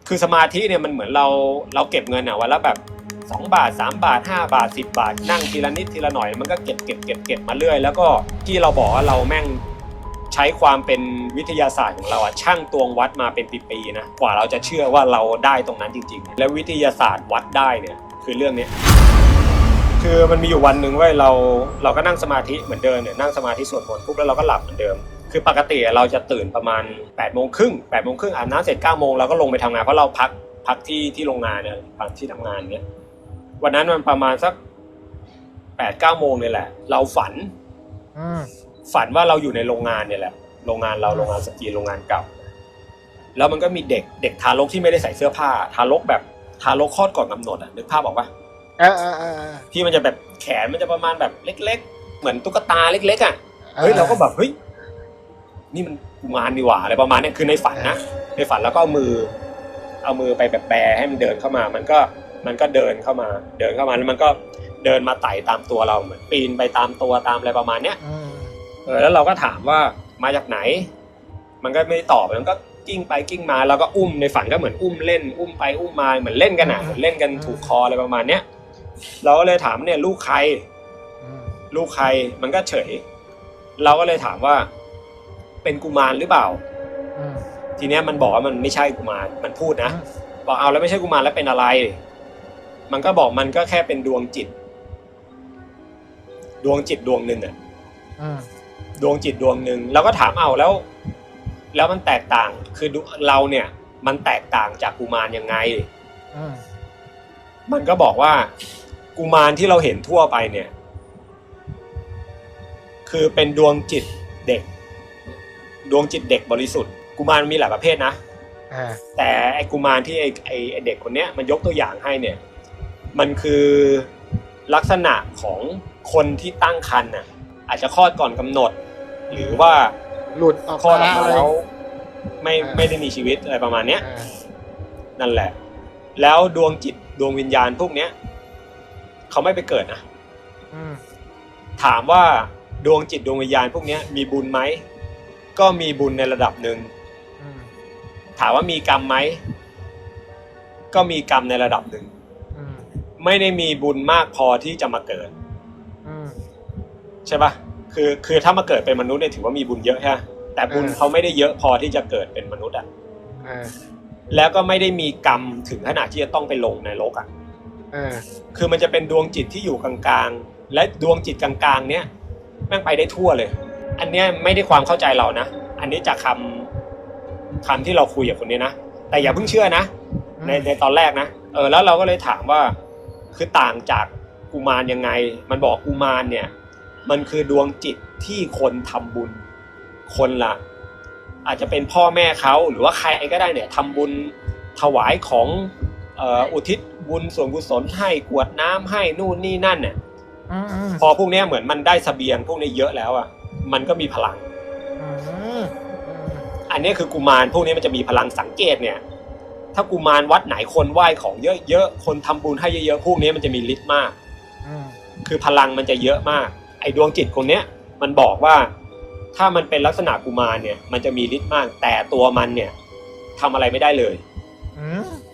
คือสมาธิเนี่ยมันเหมือนเราเก็บเงินอ่ะวันละแบบ2 บาท3 บาท5 บาท10 บาทนั่งทีละนิดทีละหน่อยมันก็เก็บมาเรื่อยแล้วก็ที่เราบอกว่าเราแม่งใช้ความเป็นวิทยาศาสตร์ของเราอะช่างตวงวัดมาเป็นปีๆนะกว่าเราจะเชื่อว่าเราได้ตรงนั้นจริงๆและวิทยาศาสตร์วัดได้เนี่ยคือเรื่องนี้คือมันมีอยู่วันหนึ่งว่าเราก็นั่งสมาธิเหมือนเดิมเนี่ยนั่งสมาธิสวดมนต์ปุ๊บแล้วเราก็หลับเหมือนเดิมคือปกติเราจะตื่นประมาณ8:30อาบน้ำเสร็จ9 โมงเราก็ลงไปทำงานเพราะเราพักที่โรงงานเนี่ยพักที่ทำงานเนี่ยวันนั้นมันประมาณสัก8-9 โมงเลยแหละเราฝันว่าเราอยู่ในโรงงานเนี่ยแหละโรงงานสกีโรงงานเก่าแล้วมันก็มีเด็กทารกที่ไม่ได้ใส่เสื้อผ้าทารกแบบทารกคลอดก่อนกำหนดอ่ะนึกภาพออกปะที่มันจะแบบแขนมันจะประมาณแบบเล็กๆเหมือนตุ๊กตาเล็กๆอ่ะเฮ้ยเราก็แบบเฮ้ยนี่มันกุมารดีหว่าอะไรประมาณนี้คือในฝันนะในฝันแล้วก็เอามือไปแบบแบให้มันเดินเข้ามามันก็เดินเข้ามาแล้วมันก็เดินมาไต่ตามตัวเราเหมือนปีนไปตามตัวตามอะไรประมาณเนี้ยแล้วเราก็ถามว่ามาจากไหนมันก็ไม่ตอบมันก็กิ้งไปกิ้งมาแล้วก็อุ้มในฝันก็เหมือนอุ้มเล่นอุ้มไปอุ้มมาเหมือนเล่นกันอ่ะเหมือนเล่นกันถูกคออะไรประมาณเนี้ยเราก็เลยถามเนี่ยลูกใครมันก็เฉยเราก็เลยถามว่าเป็นกุมารหรือเปล่าทีเนี้ยมันบอกว่ามันไม่ใช่กุมารมันพูดนะบอกเอาแล้วไม่ใช่กุมารแล้วเป็นอะไรมันก็บอกมันก็แค่เป็นดวงจิตดวงหนึ่งอ่ะดวงจิตดวงหนึ่งเราก็ถามเอาแล้วมันแตกต่างคือเราเนี่ยมันแตกต่างจากกุมารยังไงมันก็บอกว่ากุมารที่เราเห็นทั่วไปเนี่ยคือเป็นดวงจิตเด็กบริสุทธิ์กุมารมีหลายประเภทนะแต่ไอ้กุมารที่ไอ้เด็กคนเนี้ยมันยกตัวอย่างให้เนี่ยมันคือลักษณะของคนที่ตั้งครรภ์น่ะอาจจะคลอดก่อนกำหนดหรือว่าหลุดออก คลอดออกมาแล้วไม่ได้มีชีวิตอะไรประมาณเนี้ยนั่นแหละแล้วดวงจิตดวงวิญญาณพวกเนี้ยเขาไม่ไปเกิดนะถามว่าดวงจิตดวงวิญญาณพวกเนี้ยมีบุญไหมก็มีบุญในระดับหนึ่งถามว่ามีกรรมไหมก็มีกรรมในระดับหนึ่งไม่ได้มีบุญมากพอที่จะมาเกิดใช่ปะคือถ้ามาเกิดเป็นมนุษย์เนี่ยถือว่ามีบุญเยอะใช่ไหมแต่บุญเขาไม่ได้เยอะพอที่จะเกิดเป็นมนุษย์อ่ะแล้วก็ไม่ได้มีกรรมถึงขนาดที่จะต้องไปลงในโลกอ่ะคือมันจะเป็นดวงจิตที่อยู่กลางๆและดวงจิตกลางๆเนี้ยแม่งไปได้ทั่วเลยอันเนี้ยไม่ได้ความเข้าใจเรานะอันนี้จากคำที่เราคุยกับคนนี้นะแต่อย่าเพิ่งเชื่อนะในตอนแรกนะแล้วเราก็เลยถามว่าคือต่างจากกุมารยังไงมันบอกกุมารเนี่ยมันคือดวงจิตที่คนทำบุญคนละอาจจะเป็นพ่อแม่เขาหรือว่าใครก็ได้เนี่ยทำบุญถวายของอุทิศบุญส่วนกุศลให้กรวดน้ำให้นู่นนี่นั่นเนี่ยพอพวกนี้เหมือนมันได้เสบียงพวกนี้เยอะแล้วอ่ะมันก็มีพลังอันนี้คือกุมารพวกนี้มันจะมีพลังสังเกตเนี่ยถ้ากุมารวัดไหนคนไหว้ของเยอะๆคนทำบุญให้เยอะๆพวกนี้มันจะมีฤทธิ์มากคือพลังมันจะเยอะมากไอ้ดวงจิตคนเนี้ยมันบอกว่าถ้ามันเป็นลักษณะกุมารเนี่ยมันจะมีฤทธิ์มากแต่ตัวมันเนี่ยทำอะไรไม่ได้เลย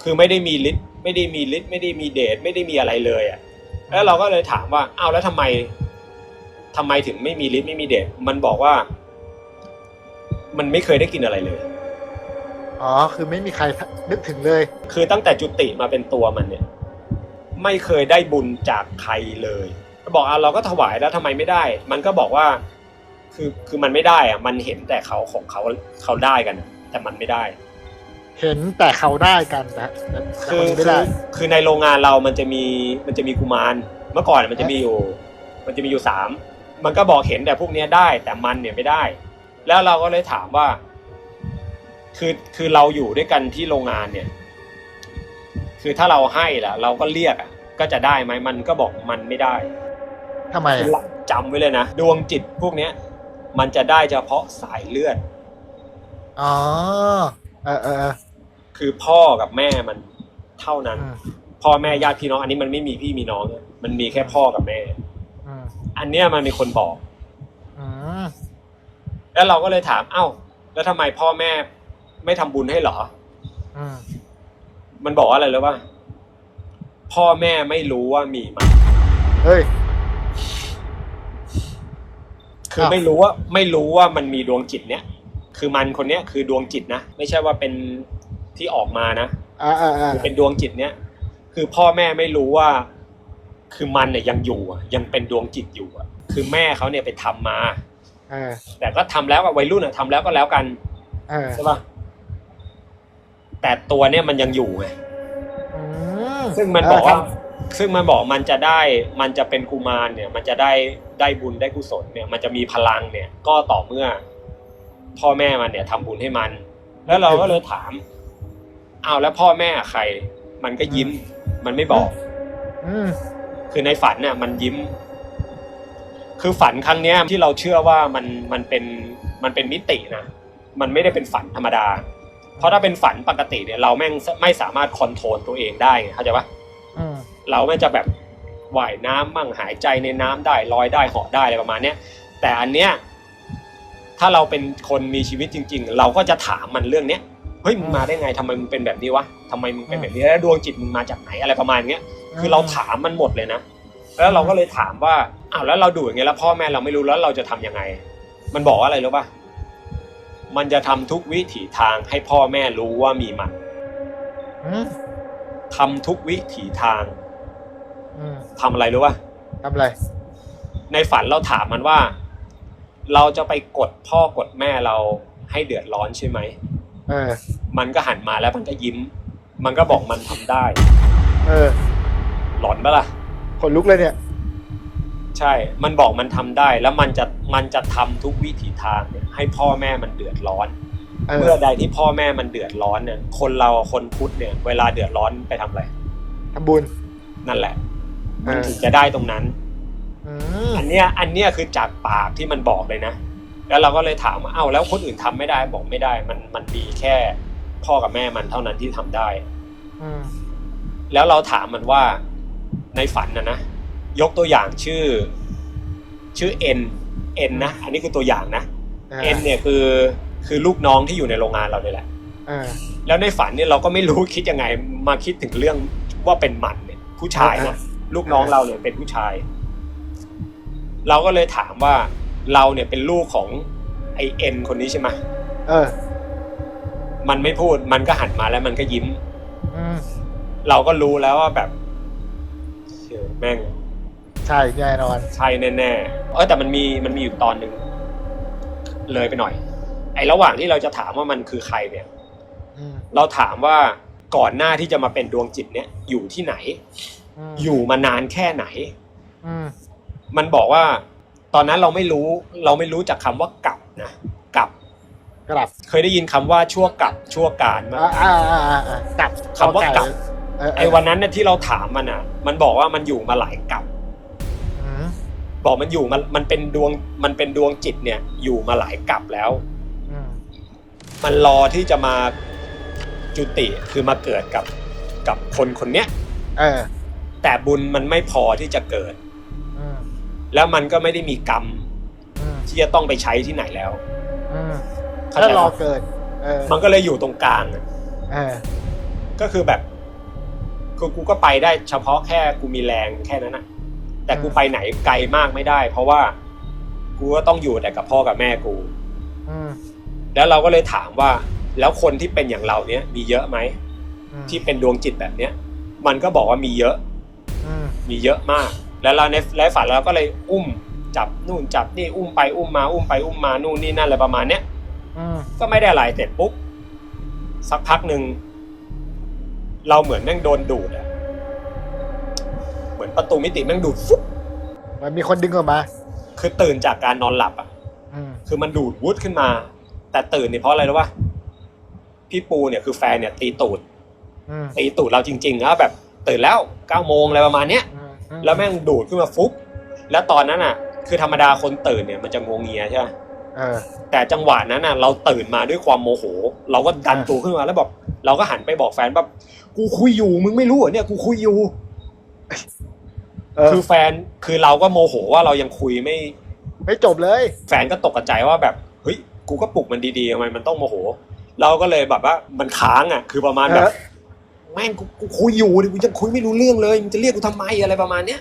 คือไม่ได้มีฤทธิ์ไม่ได้มีเดชไม่ได้มีอะไรเลยอ่ะแล้วเราก็เลยถามว่าอ้าวแล้วทำไมถึงไม่มีฤทธิ์ไม่มีเดชมันบอกว่ามันไม่เคยได้กินอะไรเลยคือไม่มีใครนึกถึงเลยคือตั้งแต่จุติมาเป็นตัวมันเนี่ยไม่เคยได้บุญจากใครเลยบอกเราก็ถวายแล้วทำไมไม่ได้มันก็บอกว่าคือมันไม่ได้อ่ะมันเห็นแต่เขาได้กันแต่มันไม่ได้เห็นแต่เขาได้กันนะคือในโรงงานเรามันจะมีกุมารเมื่อก่อนมันจะมีอยู่3มันก็บอกเห็นแต่พวกนี้ได้แต่มันเนี่ยไม่ได้แล้วเราก็เลยถามว่าคือเราอยู่ด้วยกันที่โรงงานเนี่ยคือถ้าเราให้ล่ะเราก็เรียกอ่ะก็จะได้ไหมมันก็บอกมันไม่ได้ทำไมจำไว้เลยนะดวงจิตพวกเนี้ยมันจะได้เฉพาะสายเลือดคือพ่อกับแม่มันเท่านั้นพ่อแม่ญาติพี่น้องอันนี้มันไม่มีพี่มีน้องมันมีแค่พ่อกับแม่อันเนี้ยมันมีคนบอกแล้วเราก็เลยถามเอ้าแล้วทำไมพ่อแม่ไม่ทำบุญให้หรอ มันบอกว่าอะไรรู้ป่ะพ่อแม่ไม่รู้ว่ามีมัน เฮ้ย คือไม่รู้ว่ามันมีดวงจิตเนี้ยคือมันคนเนี้ยคือดวงจิตนะไม่ใช่ว่าเป็นที่ออกมานะคือเป็นดวงจิตเนี้ยคือพ่อแม่ไม่รู้ว่าคือมันเนี่ยยังอยู่ยังเป็นดวงจิตอยู่คือแม่เขาเนี่ยไปทำมาแต่ก็ทำแล้ววัยรุ่นทำแล้วก็แล้วกันใช่ป่ะแต่ตัวเนี่ยมันยังอยู่ไงซึ่งมันบอกว่ามันจะเป็นกุมารเนี่ยมันจะได้บุญได้กุศลเนี่ยมันจะมีพลังเนี่ยก็ต่อเมื่อพ่อแม่มันเนี่ยทำบุญให้มันแล้วเราก็เลยถามอ้าวแล้วพ่อแม่ใครมันก็ยิ้มมันไม่บอกคือในฝันเนี่ยมันยิ้มคือฝันครั้งเนี้ยที่เราเชื่อว่ามันเป็นมิตินะมันไม่ได้เป็นฝันธรรมดาเพราะถ้าเป็นฝันปกติเนี่ยเราแม่งไม่สามารถคอนโทรลตัวเองได้เข้าใจปะเราไม่จะแบบว่ายน้ำมั่งหายใจในน้ำได้ลอยได้เหาะได้อะไรประมาณเนี้ยแต่อันเนี้ยถ้าเราเป็นคนมีชีวิตจริงๆเราก็จะถามมันเรื่องเนี้ยเฮ้ยมึงมาได้ไงทำไมมึงเป็นแบบนี้วะทำไมมึงเป็นแบบนี้แล้วดวงจิตมึงมาจากไหนอะไรประมาณเนี้ยคือเราถามมันหมดเลยนะแล้วเราก็เลยถามว่าอ้าวแล้วเราดูอย่างเงี้ยแล้วพ่อแม่เราไม่รู้แล้วเราจะทำยังไงมันบอกว่าอะไรรู้ป่ะมันจะทำทุกวิถีทางให้พ่อแม่รู้ว่ามีมันทำทุกวิถีทางทำอะไรรู้ป่ะทำอะไรในฝันเราถามมันว่าเราจะไปกดพ่อกดแม่เราให้เดือดร้อนใช่ไหมมันก็หันมาแล้วมันก็ยิ้มมันก็บอกมันทำได้หลอนปะล่ะขนลุกเลยเนี่ยใช่มันบอกมันทำได้แล้วมันจะทำทุกวิถีทางเนี่ยให้พ่อแม่มันเดือดร้อนเมื่อใดที่พ่อแม่มันเดือดร้อนเนี่ยคนพุทธเนี่ยเวลาเดือดร้อนไปทำอะไรทำบุญนั่นแหละมันถึงจะได้ตรงนั้นอันเนี้ยคือจากปากที่มันบอกเลยนะแล้วเราก็เลยถามว่าอ้าวแล้วคนอื่นทำไม่ได้บอกไม่ได้มันมีแค่พ่อกับแม่มันเท่านั้นที่ทำได้แล้วเราถามมันว่าในฝันนะยกตัวอย่างชื่อเอ็นนะอันนี้คือตัวอย่างนะเอ็นเนี่ยคือลูกน้องที่อยู่ในโรงงานเราเนี่ยแหละแล้วในฝันเนี่ยเราก็ไม่รู้คิดยังไงมาคิดถึงเรื่องว่าเป็นมันเนี่ยผู้ชายนะลูกน้องเราเนี่ยเป็นผู้ชายเราก็เลยถามว่าเราเนี่ยเป็นลูกของไอเอ็นคนนี้ใช่ไหมมันไม่พูดมันก็หันมาแล้วมันก็ยิ้มเราก็รู้แล้วว่าแบบแม่งใช่แน่นอนใช่แน่ๆแต่มันมีอยู่ตอนนึงเลยไปหน่อยไอ้ระหว่างที่เราจะถามว่ามันคือใครเนี่ยเราถามว่าก่อนหน้าที่จะมาเป็นดวงจิตเนี่ยอยู่ที่ไหนอยู่มานานแค่ไหนมันบอกว่าตอนนั้นเราไม่รู้จากคำว่ากลับนะกลับเคยได้ยินคำว่าชั่วกลับชั่วการมั้ยกลับคำว่ากลับไอ้วันนั้นเนี่ยที่เราถามมันบอกว่ามันอยู่มาหลายกลับบอกมันอยู่มันเป็นดวงจิตเนี่ยอยู่มาหลายกลับแล้วมันรอที่จะมาจุติคือมาเกิดกับคนเนี้ยแต่บุญมันไม่พอที่จะเกิดแล้วมันก็ไม่ได้มีกรรมที่จะต้องไปใช้ที่ไหนแล้วถ้ารอเกิดมันก็เลยอยู่ตรงกลางก็คือแบบกูก็ไปได้เฉพาะแค่กูมีแรงแค่นั้นนะแต่กูไปไหนไกลมากไม่ได้เพราะว่ากูก็ต้องอยู่แต่กับพ่อกับแม่กูแล้วเราก็เลยถามว่าแล้วคนที่เป็นอย่างเราเนี้ยมีเยอะไหมที่เป็นดวงจิตแบบเนี้ยมันก็บอกว่ามีเยอะมากแล้วเราในฝันเราก็เลยอุ้มจับนู่นจับนี่อุ้มไปอุ้มมาอุ้มไปอุ้มมานู่นนี่นั่นอะไรประมาณเนี้ยก็ไม่ได้อะไรเสร็จปุ๊บสักพักนึงเราเหมือนแม่งโดนดูดเหมือนประตูมิติแม่งดูดฟุ๊บมันมีคนดึงออกมาคือตื่นจากการนอนหลับคือมันดูดวุดขึ้นมาแต่ตื่นนี่เพราะอะไรรู้ป่ะพี่ปูเนี่ยคือแฟนเนี่ยตีตูดเราจริงๆแล้วแบบตื่นแล้ว 9 โมงอะไรประมาณเนี้ยแล้วแม่งดูดขึ้นมาฟุ๊บแล้วตอนนั้นคือธรรมดาคนตื่นเนี่ยมันจะงงเงียใช่ไหมแต่จังหวะนั้นเราตื่นมาด้วยความโมโหเราก็ดันตัวขึ้นมาแล้วบอกเราก็หันไปบอกแฟนแบบกูคุยอยู่มึงไม่รู้เหรอเนี่ยกูคุยอยู่คือแฟนคือเราก็โมโหว่าเรายังคุยไม่จบเลยแฟนก็ตกใจว่าแบบเฮ้ยกูก็ปลุกมันดีๆทำไมมันต้องโมโหเราก็เลยแบบว่ามันค้างคือประมาณแบบ แม่งกูคุยอยู่ดิกูยังคุยไม่รู้เรื่องเลยมึงจะเรียกกูทำไมอะไรประมาณเนี้ย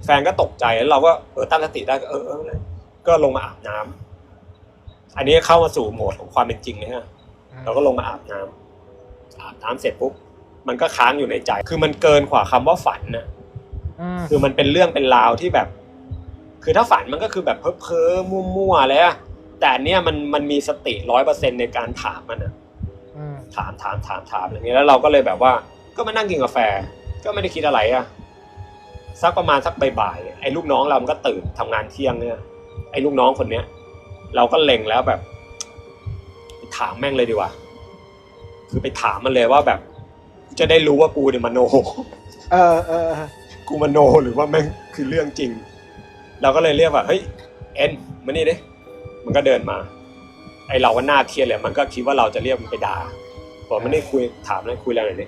แฟนก็ตกใจแล้วเราก็ตั้งสติได้ก็ก็ลงมาอาบน้ำอันนี้เข้ามาสู่โหมดของความเป็นจริงเลยฮะเราก็ลงมาอาบน้ำเสร็จปุ๊บมันก็ค้างอยู่ในใจคือมันเกินกว่าคำว่าฝันนะคือมันเป็นเรื่องเป็นราวที่แบบคือถ้าฝันมันก็คือแบบเพ้อมั่วๆเลยอะแต่อันเนี้ยมันมีสติ 100% ในการถามมันอะถามอย่างเงี้ยแล้วเราก็เลยแบบว่าก็มานั่งกินกาแฟก็ไม่ได้คิดอะไรอะสักประมาณสักบ่ายๆไอ้ลูกน้องเรามันก็ตื่นทำงานเที่ยงเนี่ยไอ้ลูกน้องคนเนี้ยเราก็เล็งแล้วแบบถามแม่งเลยดีกว่าคือไปถามมันเลยว่าแบบจะได้รู้ว่ากูเนี่ยมโนกูมโนหรือว่าแม่งคือเรื่องจริงเราก็เลยเรียกว่าเฮ้ยเอ็นมานี่ดิมันก็เดินมาไอเราก็น่าเครียดเลยมันก็คิดว่าเราจะเรียกมันไปด่าบอกมันได้คุยถามแล้วคุยแล้วหน่อยดิ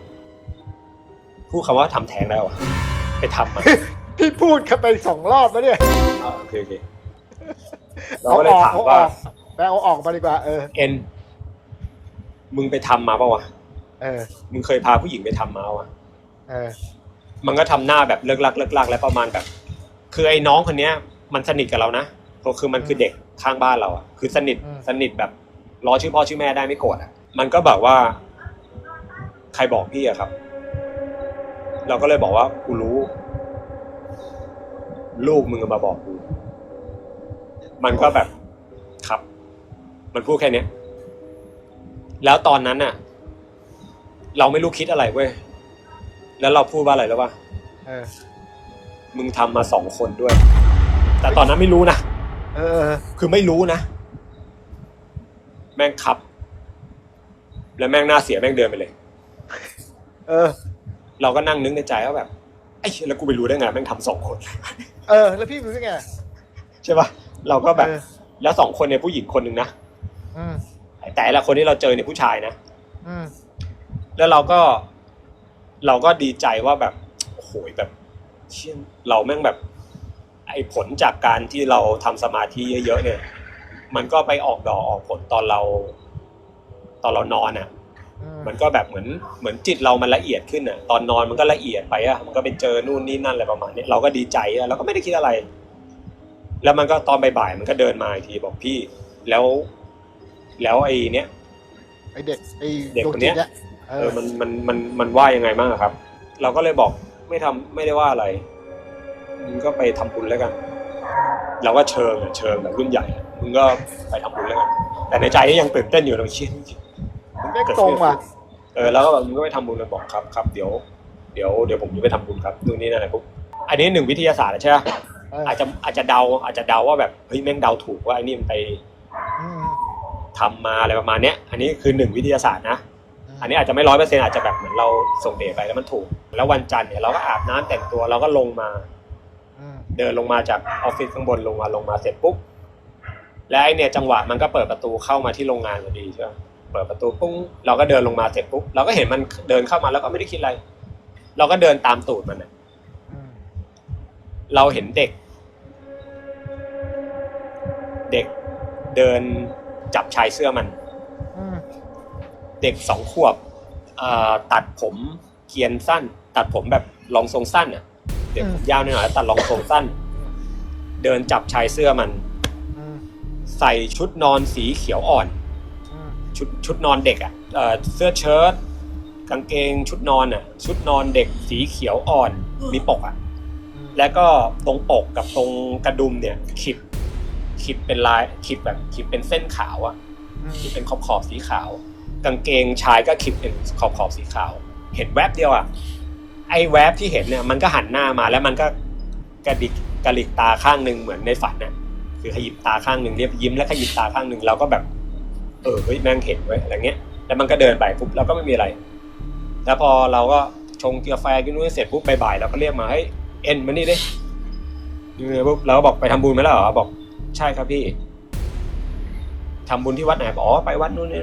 พูดคำว่าทำแท้งแล้วไปทำมันพี่พูดกันไป2 รอบแล้วเนี่ยโอเคเราก็เลยถามว่าเอาออกมาดีกว่าเอ็นมึงไปทำมาป่าวะมึงเคยพาผู้หญิงไปทำมาป่ะมันก็ทำหน้าแบบเลิกลักแล้วประมาณแบบคือไอ้น้องคนเนี้ยมันสนิทกับเรานะก็คือมันคือเด็กข้างบ้านเราอ่ะคือสนิทแบบรอชื่อพ่อชื่อแม่ได้ไม่โกรธอ่ะมันก็แบบว่าใครบอกพี่อะครับเราก็เลยบอกว่ากูรู้ลูกมึงมาบอกกูมันก็แบบครับมันพูดแค่เนี้ยแล้วตอนนั้นน่ะเราไม่รู้คิดอะไรเว้ยแล้วเราพูดว่าอะไรแล้ววะมึงทำมา2 คนด้วยแต่ตอนนั้นไม่รู้นะคือไม่รู้นะแม่งขับแล้วแม่งหน้าเสียแม่งเดินไปเลยเราก็นั่งนึกในใจว่าแบบไอ้แล้วกูไปรู้ได้ไงแม่งทำ2 คนแล้วพี่รู้ได้ไงใช่ป่ะเราก็แบบแล้ว2 คนเนี่ยผู้หญิงคนหนึ่งนะแต่ละคนที่เราเจอเนี่ยผู้ชายนะแล้วเราก็ดีใจว่าแบบโอ้โหแบบเชี่ยเราแม่งแบบไอ้ผลจากการที่เราทำสมาธิเยอะๆเนี่ยมันก็ไปออกดอกออกผลตอนเรานอนอ่ะมันก็แบบเหมือนจิตเรามันละเอียดขึ้นอ่ะตอนนอนมันก็ละเอียดไปอ่ะมันก็ไปเจอนู่นนี่นั่นอะไรประมาณนี้เราก็ดีใจอ่ะเราก็ไม่ได้คิดอะไรแล้วมันก็ตอนบ่ายๆมันก็เดินมาอีกทีบอกพี่แล้วไอ้เนี้ยไอ้เด็กคนเนี้ยมันว่ายังไงบ้างครับเราก็เลยบอกไม่ได้ว่าอะไรมึงก็ไปทำบุญแล้วกันเราก็เชิงแบบรุ่นใหญ่มึงก็ไปทำบุญแล้วกันแต่ในใจยังตื่นเต้นอยู่ตรงชิ้นไม่ตรงว่ะแล้วก็แบบมึงก็ไปทำบุญแล้วบอกครับเดี๋ยวผมจะไปทำบุญครับนู่นนี่นั่นอะไรปุ๊บอันนี้1 วิทยาศาสตร์ใช่ไหมอาจจะเดาว่าแบบเฮ้ยแม่งเดาถูกว่าไอ้นี่มันไปทำมาอะไรประมาณเนี้ยอันนี้คือ1 วิทยาศาสตร์นะอันนี้อาจจะไม่100%อาจจะแบบเหมือนเราส่งเดทไปแล้วมันถูกแล้ววันจันทร์เนี่ยเราก็อาบน้ำแต่งตัวเราก็ลงมาเดินลงมาจากออฟฟิศข้างบนลงมาเสร็จปุ๊บแล้วไอ้เนี่ยจังหวะมันก็เปิดประตูเข้ามาที่โรงงานพอดีใช่ไหมเปิดประตูปุ้งเราก็เดินลงมาเสร็จปุ๊บเราก็เห็นมันเดินเข้ามาแล้วก็ไม่ได้คิดอะไรเราก็เดินตามตูดมันเราเห็นเด็กเดินจับชายเสื้อมันเด็ก2 ขวบตัดผมเกรียนสั้นตัดผมแบบรองทรงสั้นอ่ะเด็กผมยาวหน่อยแล้วตัดรองทรงสั้นเดินจับชายเสื้อมันใส่ชุดนอนสีเขียวอ่อนชุดนอนเด็กอ่ะเสื้อเชิ้ตกางเกงชุดนอนอ่ะชุดนอนเด็กสีเขียวอ่อนมีปกอ่ะแล้วก็ตรงปกกับตรงกระดุมเนี่ยขีดเป็นลายขีดเป็นเส้นขาวอ่ะขีดเป็นขอบสีขาวกางเกงชายก็ขีดเป็นขอบสีขาวเห็นแวบเดียวอ่ะไอ้แวบที่เห็นเนี่ยมันก็หันหน้ามาแล้วมันก็กระดิกตาข้างนึงเหมือนในฝันน่ะคือขยิบตาข้างนึงเรียบยิ้มแล้วขยิบตาข้างนึงเราก็แบบเฮ้ยแม่งเห็นเว้ยอะไรเงี้ยแล้วมันก็เดินไปปุ๊บเราก็ไม่มีอะไรแล้วพอเราก็ชงกาแฟกินนู่นเสร็จปุ๊บบ่ายๆเราก็เรียกมาให้เอ็นมานี่ดิปุ๊บเราก็บอกไปทำบุญมาแล้วเหรอบอกใช่ครับพี่ทำบุญที่วัดไหนบอกไปวัดนู่นนี่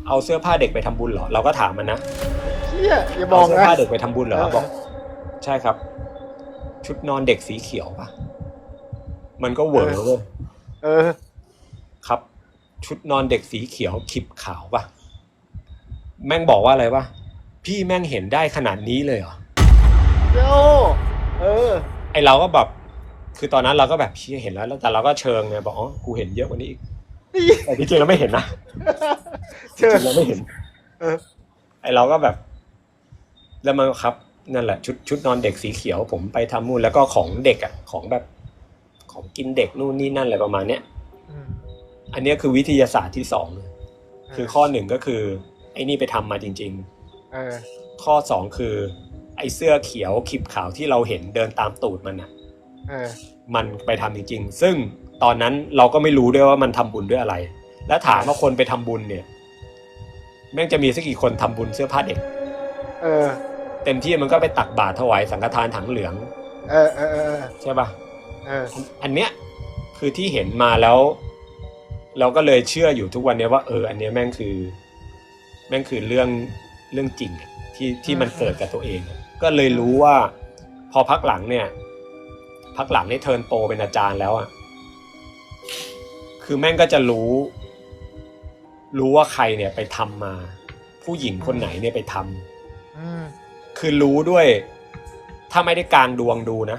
เอาเสื้อผ้าเด็กไปทำบุญเหรอเราก็ถามมันนะอย่าบอกนะเอาเสื้อผ้าเด็กไปทำบุญเหรอบอกใช่ครับชุดนอนเด็กสีเขียวป่ะมันก็เหวอเลยครับชุดนอนเด็กสีเขียวขิบขาวป่ะ แม่งบอกว่าอะไรวะพี่แม่งเห็นได้ขนาดนี้เลยเหรอโย่ไอเราก็แบบคือตอนนั้นเราก็แบบพี่เห็นแล้วแต่เราก็เชิงไงบอกอ๋อกูเห็นเยอะกว่านี้อีกแต่จริงๆเราไม่เห็นนะจริงๆเราไม่เห็นไอเราก็แบบแล้วมันครับนั่นแหละชุดนอนเด็กสีเขียวผมไปทำนู่นแล้วก็ของเด็กอ่ะของแบบของกินเด็กนู่นนี่นั่นอะไรประมาณเนี้ยอันนี้คือวิทยาศาสตร์ที่สองคือข้อหนึ่งก็คือไอ้นี่ไปทำมาจริงๆข้อสองคือไอ้เสื้อเขียวขีบขาวที่เราเห็นเดินตามตูดมันอ่ะมันไปทำจริงๆซึ่งตอนนั้นเราก็ไม่รู้ด้วยว่ามันทำบุญด้วยอะไรแล้วถามว่าคนไปทำบุญเนี่ยแม่งจะมีสักกี่คนทำบุญเสื้อผ้าเด็กเต็มที่มันก็ไปตักบาตรถวายสังฆทานถังเหลืองใช่ป่ะอันเนี้ยคือที่เห็นมาแล้วเราก็เลยเชื่ออยู่ทุกวันนี้ว่าอันเนี้ยแม่งคือเรื่องจริงที่มันเกิดกับตัวเองก็เลยรู้ว่าพอพักหลังเนี่ยเทิร์นโปรเป็นอาจารย์แล้วอ่ะคือแม่งก็จะรู้ว่าใครเนี่ยไปทำมาผู้หญิงคนไหนเนี่ยไปทำคือรู้ด้วยถ้าไม่ได้กลางดวงดูนะ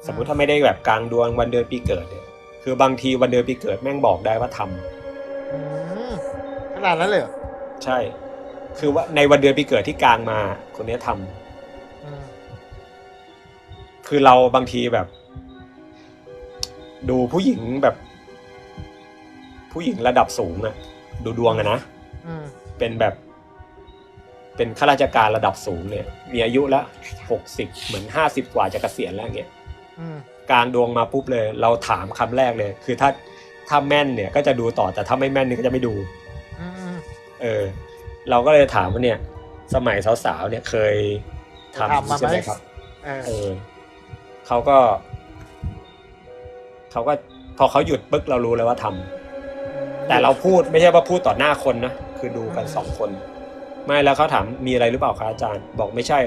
สมมุติถ้าไม่ได้แบบกลางดวงวันเดือนปีเกิดเนี่ยคือบางทีวันเดือนปีเกิดแม่งบอกได้ว่าทำขนาดนั้นเลยเหรอใช่คือว่าในวันเดือนปีเกิดที่กลางมาคนนี้ทำคือเราบางทีแบบดูผู้หญิงแบบผู้หญิงระดับสูงอะดูดวงอะนะเป็นแบบเป็นข้าราชการระดับสูงเนี่ยมีอายุแล้ว60เหมือน50กว่าจะเกษียณแล้วเงี้ยกลางดวงมาปุ๊บเลยเราถามคำแรกเลยคือถ้าแม่นเนี่ยก็จะดูต่อแต่ถ้าไม่แม่นนี่ก็จะไม่ดูเราก็เลยถามว่าเนี่ยสมัยสาวๆเนี่ยเคยทำใช่ไหมครับเขาก็พอเขาหยุดปึ๊กเรารู้เลยว่าทำแต่เราพูดไม่ใช่ว่าพูดต่อหน้าคนนะคือดูกัน2คนไม่แล้วเขาถามมีอะไรหรือเปล่าครับอาจารย์บอกไม่ใช่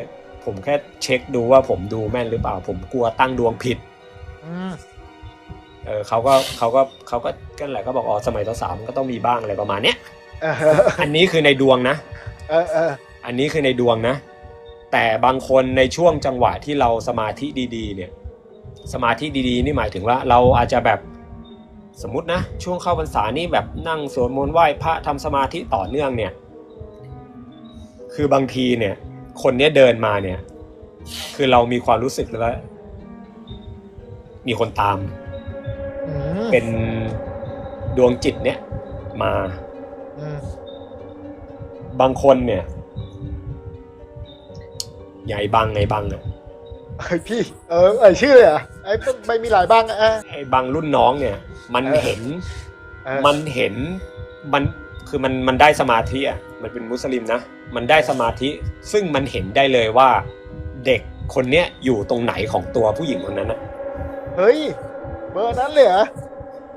ผมแค่เช็คดูว่าผมดูแม่นหรือเปล่าผมกลัวตั้งดวงผิดเขาก็กันแหละก็บอกอ๋อสมัยสาวๆมันก็ต้องมีบ้างอะไรประมาณเนี้ยอันนี้คือในดวงนะอันนี้คือในดวงนะแต่บางคนในช่วงจังหวะที่เราสมาธิดีๆเนี่ยสมาธิดีๆนี่หมายถึงว่าเราอาจจะแบบสมมุตินะช่วงเข้าพรรษานี่แบบนั่งสวดมนต์ไหว้พระทำสมาธิต่อเนื่องเนี่ยคือบางทีเนี่ยคนนี้เดินมาเนี่ยคือเรามีความรู้สึกเลยว่ามีคนตามเป็นดวงจิตเนี่ยมาบางคนเนี่ยใหญ่บังไงบังอ่ะพี่ชื่อเลยอ่ะไม่มีหลายบังไอ้บังรุ่นน้องเนี่ยมันเห็นมันคือมันได้สมาธิอ่ะมันเป็นมุสลิมนะมันได้สมาธิซึ่งมันเห็นได้เลยว่าเด็กคนเนี้ยอยู่ตรงไหนของตัวผู้หญิงคนนั้นนะเฮ้ยเบอร์นั้นเลยเหรอ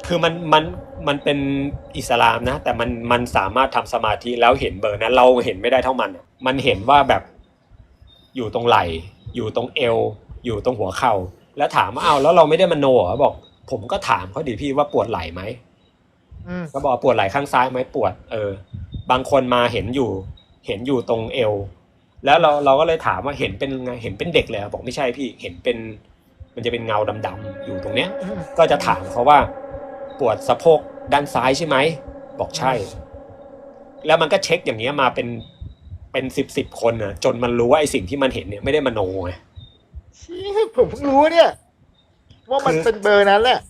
คือมันเป็นอิสลามนะแต่มันสามารถทำสมาธิแล้วเห็นเบอร์นั้นเราเห็นไม่ได้เท่ามันเห็นว่าแบบอยู่ตรงไหล่อยู่ตรงเอวอยู่ตรงหัวเข่าแล้วถามว่าแล้วเราไม่ได้มโนเหรอบอกผมก็ถามเขาดิพี่ว่าปวดไหล่ไหมก็บอกปวดไหล่ข้างซ้ายไหมปวดบางคนมาเห็นอยู่ตรงเอวแล้วเราก็เลยถามว่าเห็นเป็นไงเห็นเป็นเด็กเลยบอกไม่ใช่พี่เห็นเป็นมันจะเป็นเงาดำๆอยู่ตรงเนี้ยก็จะถามเขาว่าปวดสะโพกด้านซ้ายใช่ไหมบอกใช่แล้วมันก็เช็คอย่างเงี้ยมาเป็น10คนนะจนมันรู้ว่าไอ้สิ่งที่มันเห็นเนี่ยไม่ได้มโนไงผมเพิ่งรู้เนี่ยว่ามันเป็นเบอร์นั้นแหละ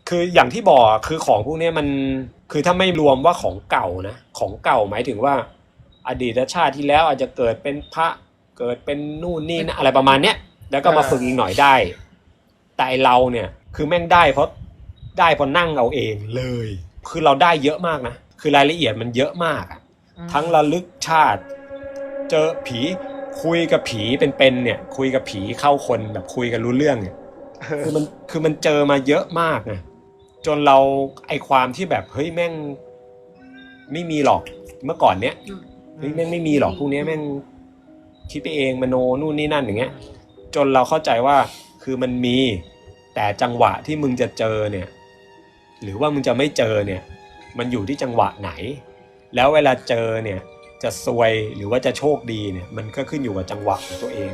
คืออย่างที่บอกคือของพวกนี้มันคือถ้าไม่รวมว่าของเก่านะของเก่าหมายถึงว่าอดีตชาติที่แล้วอาจจะเกิดเป็นพระเกิดเป็นนู่นนี่นะอะไรประมาณเนี้ยแล้วก็มาฝึกอีกหน่อยได้แต่เราเนี่ยคือแม่งได้เพราะนั่งเอาเองเลยคือเราได้เยอะมากนะคือรายละเอียดมันเยอะมากอ่ะทั้งระลึกชาติเจอผีคุยกับผีเป็นเนี่ยคุยกับผีเข้าคนแบบคุยกันรู้เรื่องเนี่ยคือมันเจอมาเยอะมากนะจนเราไอความที่แบบเฮ้ยแม่งไม่มีหรอกเมื่อก่อนเนี้ยเฮ้ยแม่งไม่มีหรอกพวกนี้แม่งคิดไปเองมโนนู่นนี่นั่นอย่างเงี้ยจนเราเข้าใจว่าคือมันมีแต่จังหวะที่มึงจะเจอเนี่ยหรือว่ามึงจะไม่เจอเนี่ยมันอยู่ที่จังหวะไหนแล้วเวลาเจอเนี่ย จะซวยหรือว่าจะโชคดีเนี่ยมันก็ขึ้นอยู่กับจังหวะของตัวเอง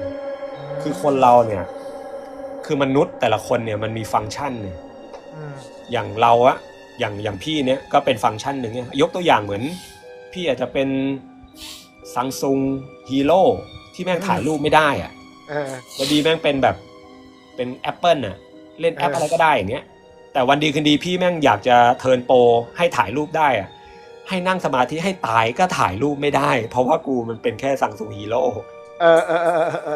คือคนเราเนี่ยคือมนุษย์แต่ละคนเนี่ยมันมีฟังก์ชันเนี่ย อืม อย่างเราอะอย่างพี่เนี่ยก็เป็นฟังก์ชันหนึ่งเนี่ยยกตัวอย่างเหมือนพี่อาจจะเป็น Samsung Hero ที่แม่งถ่ายรูปไม่ได้อะ พอดีแม่งเป็นแบบเป็น Apple น่ะเล่นแอปอะไรก็ได้อย่างเงี้ยแต่วันดีคืนดีพี่แม่งอยากจะเทิร์นโปรให้ถ่ายรูปได้อะให้นั่งสมาธิให้ตายก็ถ่ายรูปไม่ได้ เพราะว่ากูมันเป็นแค่Samsung Hero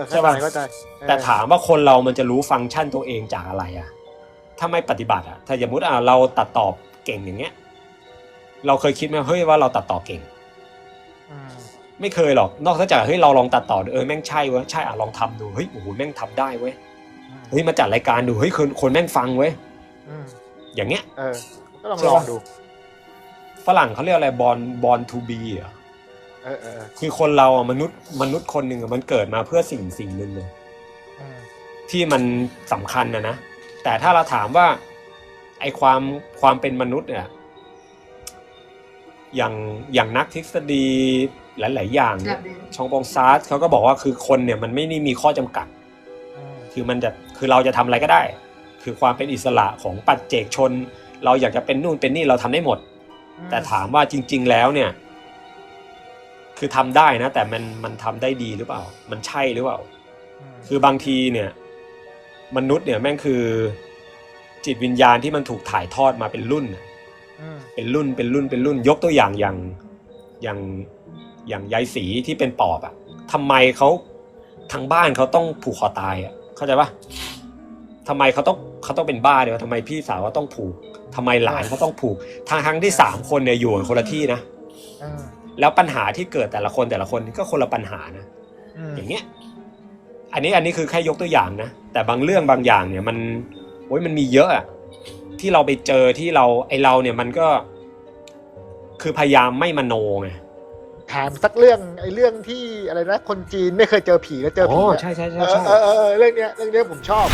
ใช่ป่ะ เข้าใจ แต่ถามว่าคนเรามันจะรู้ฟังก์ชันตัวเองจากอะไรอะถ้าไม่ปฏิบัติอะถ้าสมมติเราตัดต่อเก่งอย่างเงี้ยเราเคยคิดไหมเฮ้ยว่าเราตัดต่อเก่ง อืม ไม่เคยหรอกนอกจากเฮ้ยเราลองตัดต่อดูแม่งใช่เว้ยใช่ลองทำดูเฮ้ยโอ้โหแม่งทำได้เว้ยเฮ้ยมาจัดรายการดูเฮ้ยคนแม่งฟังเว้ย อืม อย่างเงี้ย ก็ลองดู ฝรั่งเขาเรียกอะไรบอลทูบีอ่ะ คือคนเราอ่ะมนุษย์คนหนึ่งมันเกิดมาเพื่อสิ่งหนึ่งเลยที่มันสำคัญนะแต่ถ้าเราถามว่าไอความเป็นมนุษย์เนี่ยอย่างนักทฤษฎีหลายๆอย่างเนี่ยชองปองซาร์สเขาก็บอกว่าคือคนเนี่ยมันไม่ได้มีข้อจำกัดคือเราจะทำอะไรก็ได้ คือความเป็นอิสระของปัจเจกชนเราอยากจะเป็นนู่นเป็นนี่เราทำได้หมดแต่ถามว่าจริงๆแล้วเนี่ยคือทำได้นะแต่มันทำได้ดีหรือเปล่ามันใช่หรือเปล่าคือบางทีเนี่ยมนุษย์เนี่ยแม่งคือจิตวิญญาณที่มันถูกถ่ายทอดมาเป็นรุ่นเป็นรุ่นยกตัวอย่างอย่างยายศรีที่เป็นปอบอ่ะทำไมเขาทางบ้านเขาต้องผูกคอตายอ่ะเข้าใจปะทำไมเขาต้องเป็นบ้าเดี๋ยวทำไมพี่สาวเขาต้องผูกทำไมหลานเขาต้องผูกทั้งที่3คนเนี่ยอยู่กันคนละที่นะแล้วปัญหาที่เกิดแต่ละคนก็คนละปัญหานะอย่างเงี้ยอันนี้คือแค่ยกตัวอย่างนะแต่บางเรื่องบางอย่างเนี่ยมันมีเยอะอะที่เราไปเจอที่เราเนี่ยมันก็คือพยายามไม่มโนไงถามสักเรื่องเรื่องที่อะไรนะคนจีนไม่เคยเจอผีแล้วเจอผี ใช่ เรื่องเนี้ยผมชอบ